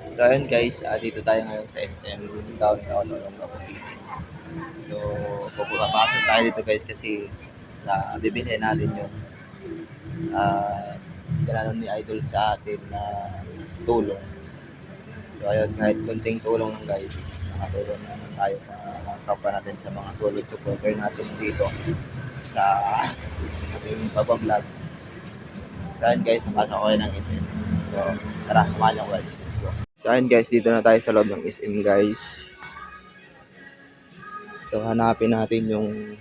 So ayun guys, dito tayo ngayon sa SM Downtown Olongapo City. So papasok tayo dito guys kasi bibilhin natin yung ginanon ni Idol sa atin na tulong. So ayun, kahit konting tulong lang guys, is nakatulong naman tayo sa kapwa natin, sa mga solid supporter natin dito sa ating pabablog. So ayun guys, napasok ko ng SM. So tara, samahan niyo guys, let's go. So ayun guys, dito na tayo sa loob ng SM guys. So hanapin natin yung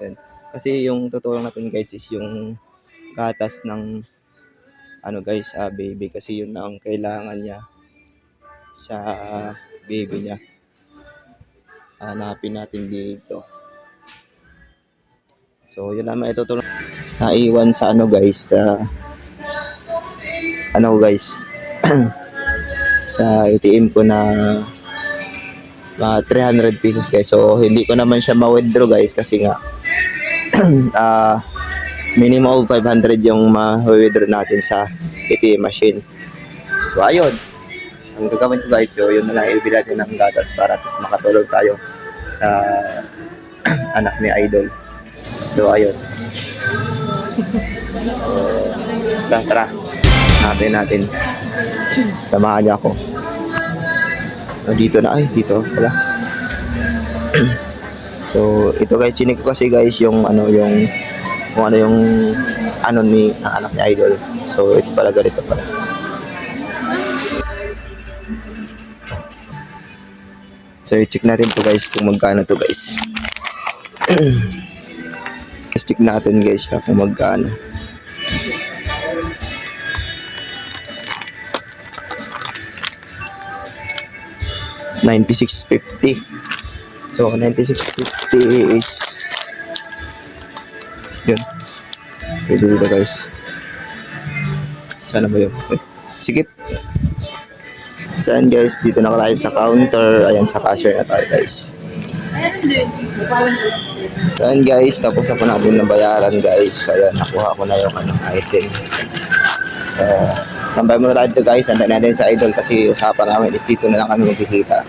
yun. Kasi yung tutulong natin guys is yung gatas ng guys, baby, kasi yun na ang kailangan niya sa baby niya. Hanapin natin dito. So yun naman itutulong. Naiwan sa guys, sa guys sa ATM ko na mga 300 pesos guys. So hindi ko naman siya ma-withdraw guys kasi nga minimum of 500 yung ma-withdraw natin sa ATM machine. So ayun, ang gagawin ko guys, so yun na lang, ibili natin ng gatas para tapos makatulog tayo sa anak ni Idol. So ayun. So tara, natin samahan niya ako. So dito na, dito pala. So ito guys, chinik ko kasi guys yung kung ano yung ni anak ni Idol. So ito pala, ganito pala. So i-check natin to guys kung magkano to guys. Check natin guys kung magkano. $96.50. So 96.50 is yun. Pwede dito guys. Sana ba yun? Sikip. Saan guys, dito na tayo sa counter. Ayan, sa cashier na tayo guys. Saan guys, tapos na po natin nabayaran guys. Ayan, nakuha ko na yung item. So tambay muna tayo dito guys. Andan natin sa Idol kasi usapan namin is dito na lang kami magkikita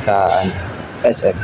sa SM.